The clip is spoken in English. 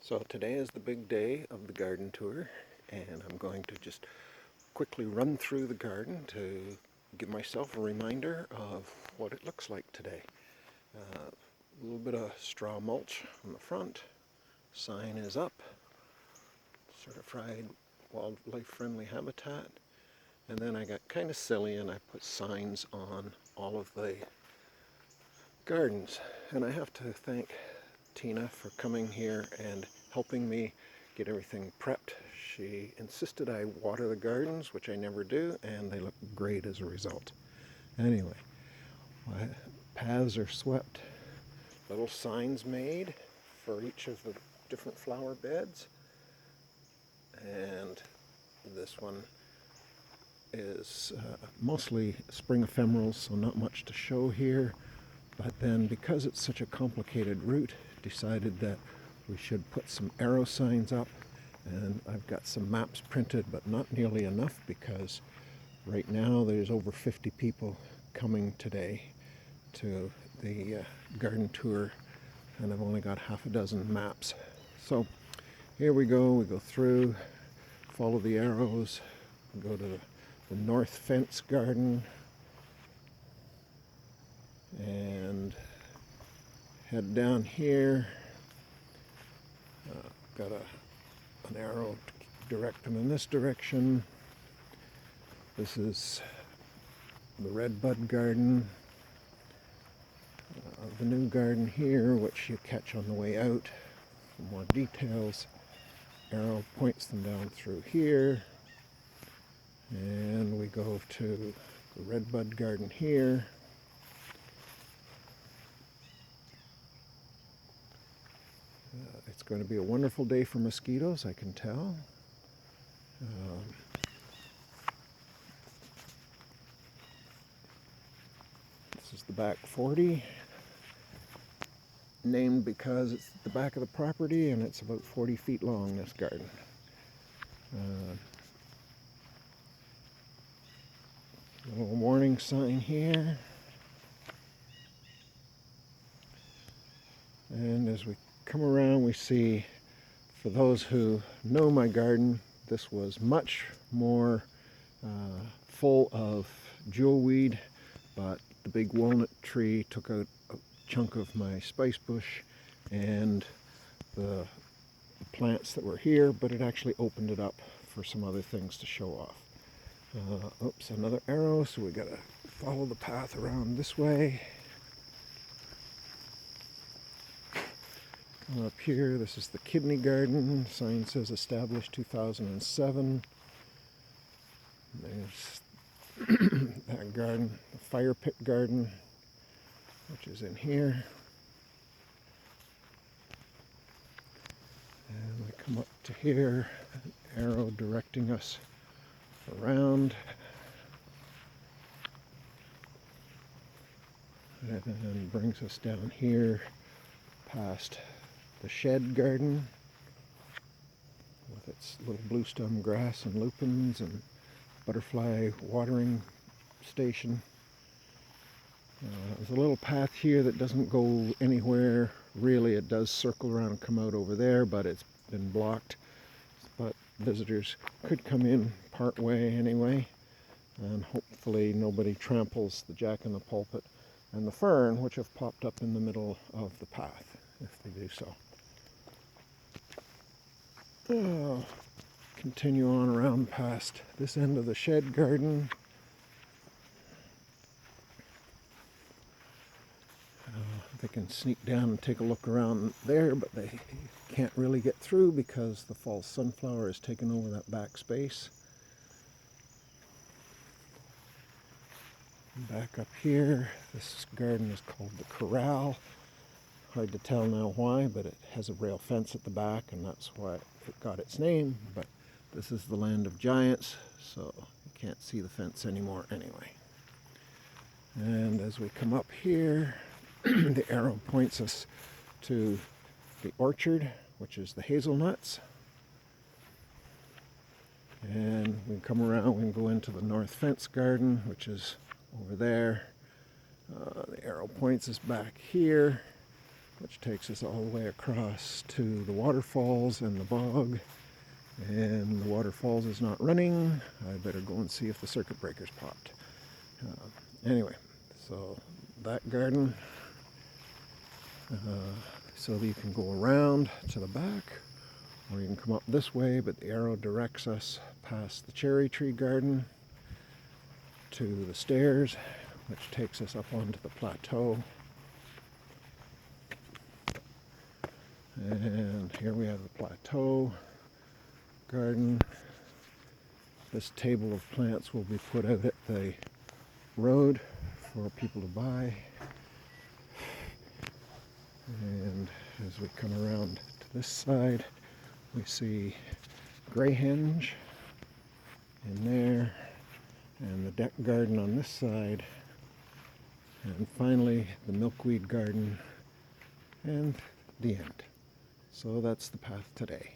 So today is the big day of the garden tour, and I'm going to just quickly run through the garden to give myself a reminder of what it looks like today. A little bit of straw mulch on the front, sign is up, certified wildlife friendly habitat, and then I got kind of silly and I put signs on all of the gardens. And I have to thank Tina for coming here and helping me get everything prepped. She insisted I water the gardens, which I never do, and they look great as a result. Anyway, my paths are swept, little signs made for each of the different flower beds, and this one is mostly spring ephemerals, so not much to show here. But then, because it's such a complicated route, decided that we should put some arrow signs up. And I've got some maps printed, but not nearly enough, because right now there's over 50 people coming today to the garden tour, and I've only got half a dozen maps. So here we go through, follow the arrows, go to the north fence garden, and head down here. Got an arrow to direct them in this direction. This is the red bud garden. The new garden here, which you catch on the way out for more details. Arrow points them down through here. And we go to the red bud garden here. It's going to be a wonderful day for mosquitoes, I can tell. This is the back 40, named because it's the back of the property and it's about 40 feet long, this garden. Little warning sign here. And as we come around, we see, for those who know my garden, this was much more full of jewelweed, but the big walnut tree took out a chunk of my spice bush and the plants that were here, but it actually opened it up for some other things to show off. Oops, another arrow, so we gotta follow the path around this way. Up here, this is the kidney garden. Sign says established 2007. There's that garden, the fire pit garden, which is in here. And we come up to here, an arrow directing us around. And brings us down here past the shed garden with its little bluestem grass and lupins and butterfly watering station. There's a little path here that doesn't go anywhere really. It does circle around and come out over there, but it's been blocked. But visitors could come in part way anyway, and hopefully nobody tramples the jack-in-the-pulpit and the fern, which have popped up in the middle of the path, if they do so. Continue on around past this end of the shed garden. They can sneak down and take a look around there, but they can't really get through because the false sunflower has taken over that back space. Back up here, this garden is called the Corral. Hard to tell now why, but it has a rail fence at the back, and that's why it got its name. But this is the land of giants, so you can't see the fence anymore anyway. And as we come up here, the arrow points us to the orchard, which is the hazelnuts. And we come around, we can go into the north fence garden, which is over there. The arrow points us back here. which takes us all the way across to the waterfalls and the bog. And the waterfalls is not running. I better go and see if the circuit breaker's popped. Anyway, so that garden, so that you can go around to the back, or you can come up this way, but the arrow directs us past the cherry tree garden to the stairs, which takes us up onto the plateau. And here we have the plateau garden. This table of plants will be put out at the road for people to buy. And as we come around to this side, we see greyhenge in there, and the deck garden on this side, and finally the milkweed garden, and the end. So that's the path today.